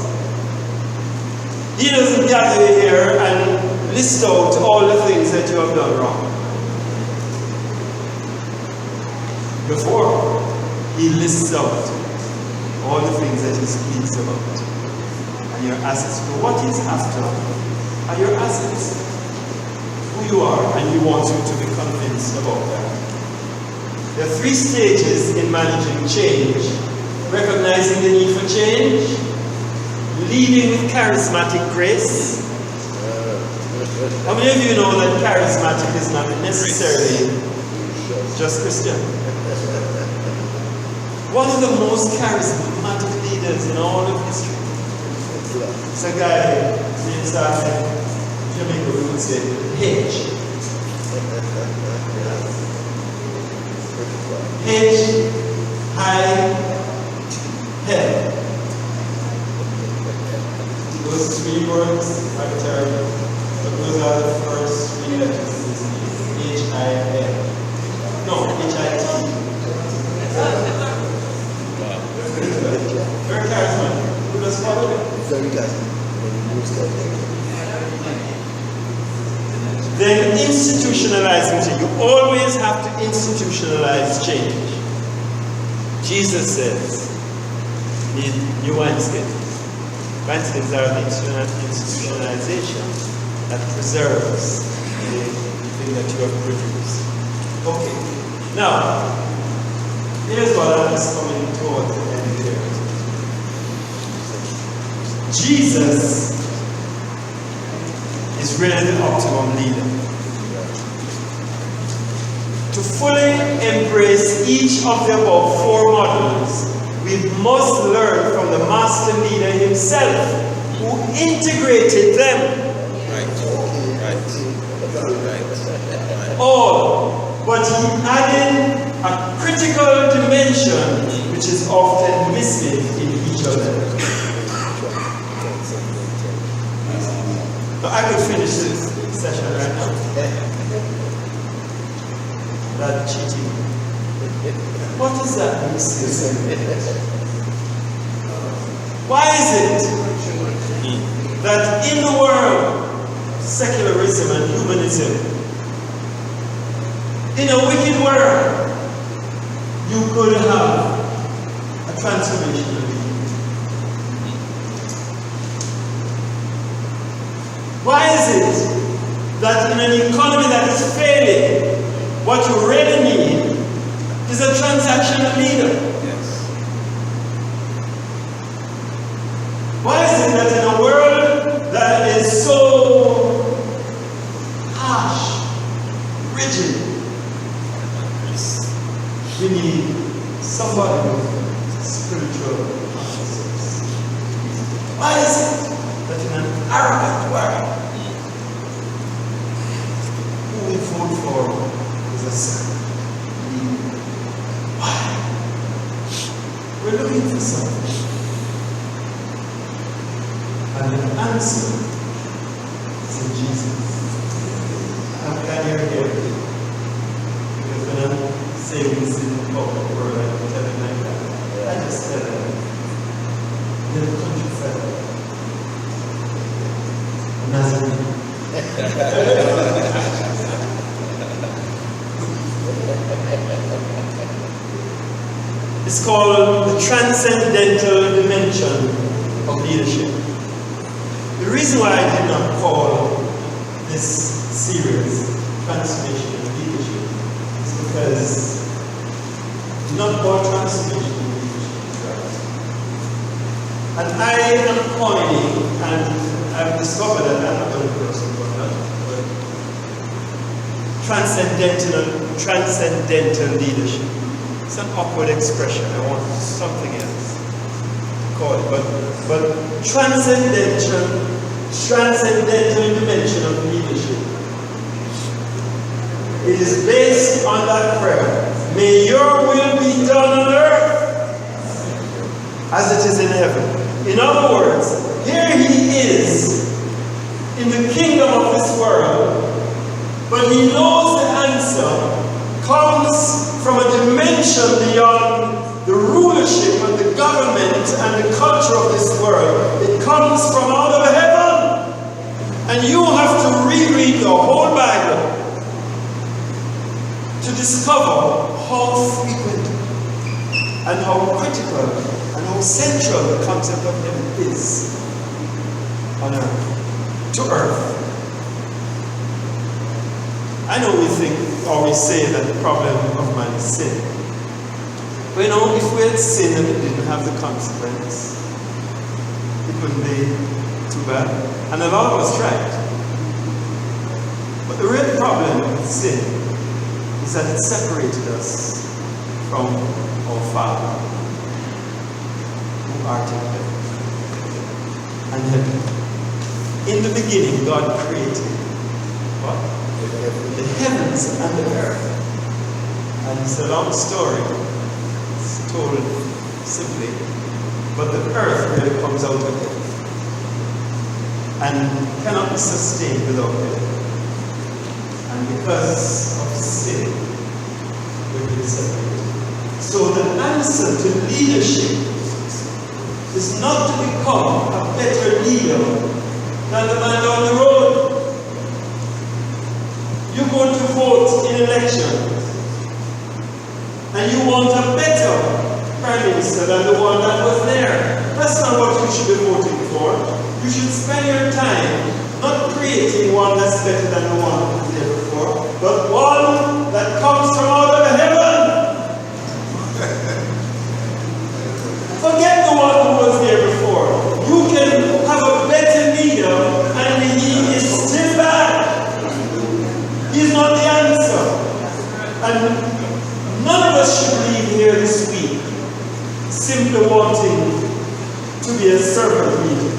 He doesn't gather here and list out all the things that you have done wrong. Before, he lists out all the things that he's pleased about. And your assets. But what he's after are your assets. Who you are, and he wants you to be convinced about that. There are 3 stages in managing change. Recognizing the need for change, leading with charismatic grace. How many of you know that charismatic is not necessarily just Christian? One of the most charismatic leaders in all of history. It's a guy, his name starts in Jamaica, we would say H. H, high, head. Those 3 words are terrible, but those are the first 3 letters of his name. H-I-L. No, H-I-T. Very charismatic. Who does follow him? Very charismatic. Then institutionalizing change. You always have to institutionalize change. Jesus says, need new wineskins. Wineskins are the institutionalization that preserves the thing that you have produced. Okay. Now, here's what I'm just coming towards the end here. Jesus is really the optimum leader. To fully embrace each of the above 4 models, we must learn from the master leader himself, who integrated them. All, but he added a critical dimension which is often missing in each of them. So I could finish this session right now. That cheating. What is that mystery? Why is it that in the world, secularism and humanism, in a wicked world, you could have a transformation of being? Why is it that in an economy that is failing, what you really need is a transactional leader. Yes. Why is it that in a world that is so harsh, rigid, we need somebody with spiritual consciousness? Why is it that in an arrogant world, who we vote for is a servant? Why? We're looking for something. And the answer is in Jesus. I'm glad you're here. Because when I'm saying this in the public world, I'm telling like that. I just tell them, in the countryside, Nazareth. It's called the transcendental dimension of leadership. The reason why I did not call this series Transformation of Leadership is because not all transformation of leadership is right. And I am coining, and I've discovered that I'm not the person for that, but transcendental leadership. It's an awkward expression. I want something else to call it. But transcendental dimension of leadership. It is based on that prayer. May your will be done on earth as it is in heaven. In other words, here he is in the kingdom of this world, but he knows the answer comes from a dimension beyond the rulership and the government and the culture of this world. It comes from out of heaven. And you have to reread the whole Bible to discover how frequent and how critical and how central the concept of heaven is on earth, to earth. I know we think, or we say that the problem of man is sin. But you know, if we had sinned and it didn't have the consequence, it wouldn't be too bad. And a lot of us tried. But the real problem with sin is that it separated us from our Father, who art in heaven. And heaven. In the beginning, God created what? The heavens and the earth. And it's a long story. It's told simply. But the earth really comes out of it and cannot be sustained without it. And because of sin, we've been separated. So the answer to leadership is not to become a better leader than the man down the road. You go to vote in elections, and you want a better prime minister than the one that was there. That's not what you should be voting for. You should spend your time not creating one that's better than the one that was there before, but one that comes from out of heaven. Forget the one who was there before. You can have a better leader, and he is still bad. He's not the answer. And none of us should leave here this week simply wanting to be a servant leader,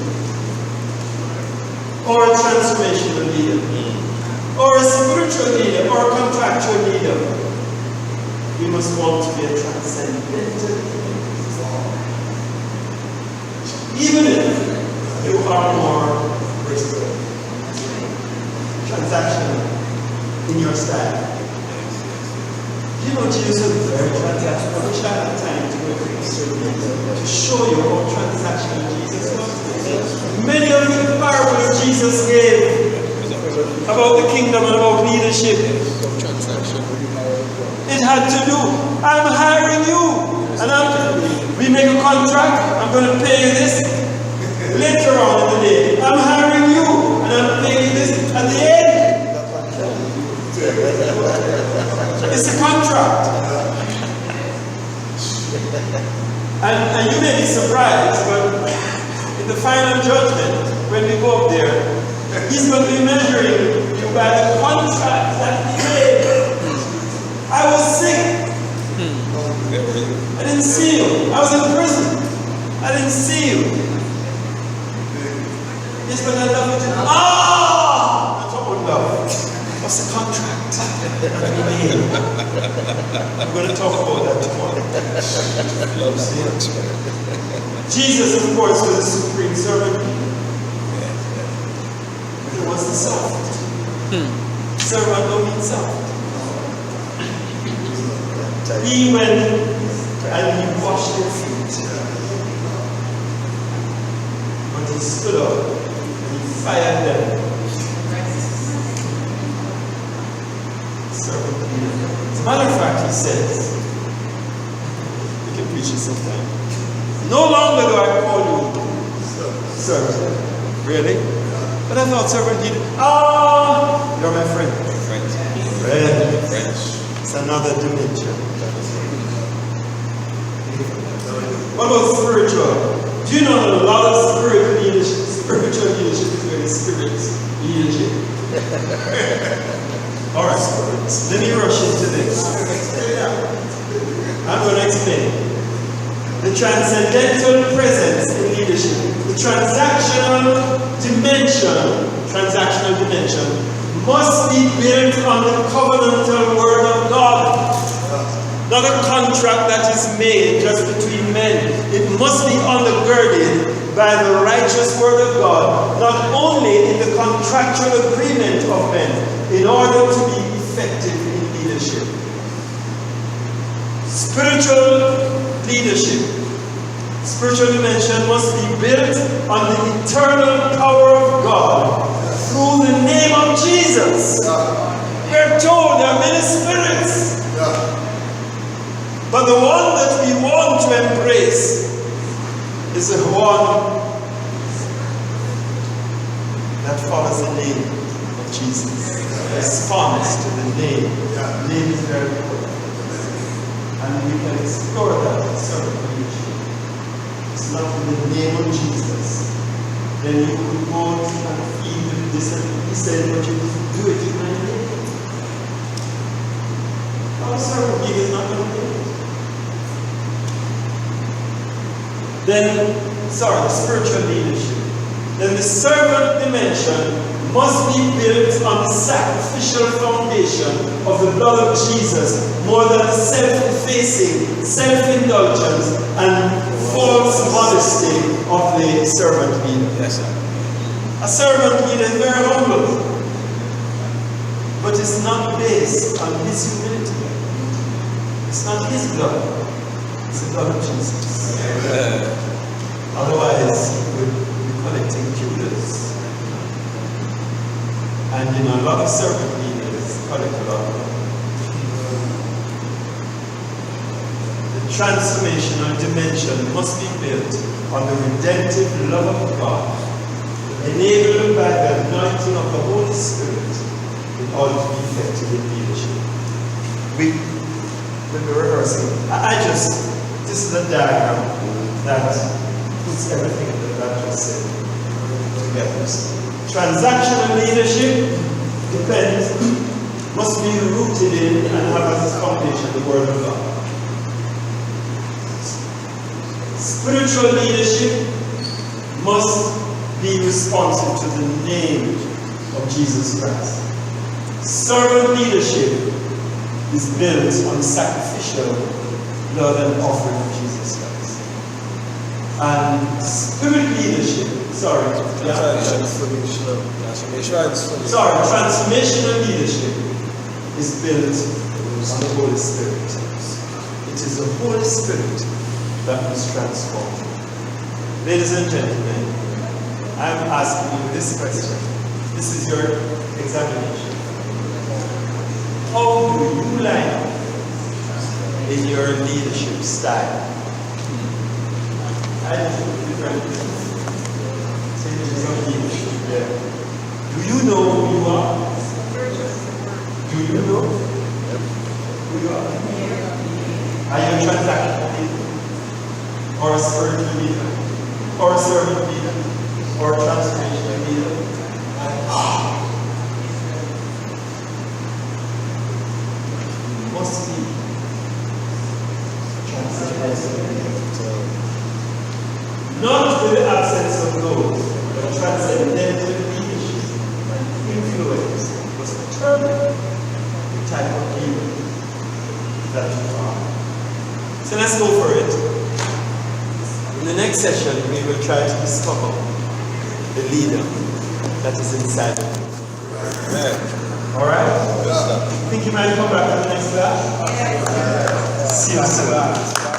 or a transformational leader, or a spiritual leader, or a contractual leader. We must want to be a transcendental leader. Even if you are more transactional in your style. You know, Jesus is very transactional. I wish I had time to show you how transactional Jesus was. Many of the parables Jesus gave about the kingdom and about leadership, it had to do, I'm hiring you, and we make a contract, I'm going to pay you this. Later on in the day, I'm hiring you, and I'm paying you this. At the end, And you may be surprised, but in the final judgment, when we go up there, he's going to be measuring you by the contract that he made. I was sick. I didn't see you. I was in prison. I didn't see you. Yes, but I love you. Ah! That's what we love. What's the contract that he made? I'm going to talk about that tomorrow. Jesus, of course, was the supreme servant. It was the soft. Servant don't mean soft. He went and he washed their feet. But he stood up and he fired them. Servant leader. As a matter of fact, he says, you can preach it sometime. No longer do I call you servant. Really? But I thought servant leader. You're my friend. Friend. It's another dimension. What about spiritual? Do you know that a lot of spiritual leadership is very spirit leadership? Alright, let me rush into this. I'm going to explain. The transcendental presence in leadership, the transactional dimension must be built on the covenantal word of God. Not a contract that is made just between men. It must be undergirded by the righteous word of God, not only in the contractual agreement of men, in order to be effective in leadership. Spiritual leadership, spiritual dimension must be built on the eternal power of God through the name of Jesus. We're told there are many spirits. But the one that we want to embrace is the one that follows the name of Jesus. Responds to the name. The name is very important. And we can explore that in certain religion. It's not in the name of Jesus. Then you could go and feed this and he said, but you do it in my name. Our servant leader is not going to do it. Then, spiritual leadership. Then the servant dimension must be built on the sacrificial foundation of the blood of Jesus, more than the self-effacing, self-indulgence, and false modesty of the servant leader. Yes, sir. A servant leader is very humble, but it's not based on his humility. It's not his blood. It's the blood of Jesus. Otherwise, he would be collecting Judas. And a lot of servant leaders collect a lot of money. The transformational dimension must be built on the redemptive love of God, enabled by the anointing of the Holy Spirit in order to be effective in leadership. When we're rehearsing, this is a diagram that puts everything that I just said together. Transactional leadership must be rooted in and have as its foundation the Word of God. Spiritual leadership must be responsive to the name of Jesus Christ. Servant leadership is built on the sacrificial blood and offering of Jesus Christ. And spirit leadership, transformational leadership is built on the Holy Spirit. It is the Holy Spirit that must transform. Ladies and gentlemen, I'm asking you this question. This is your examination. How do you line up in your leadership style? I do different stages of leadership there. Do you know who you are? Do you know who you are? Are you transactional? or a spiritual leader, or a servant leader, or a transformational leader. Must be transcendental. Not with the absence of those, but transcendental leadership and influence must determine the type of leader that you are. So let's go for it. In the next session, we will try to discover the leader that is inside of you. Man. All right? Good stuff. Think you might come back to the next class? See you soon.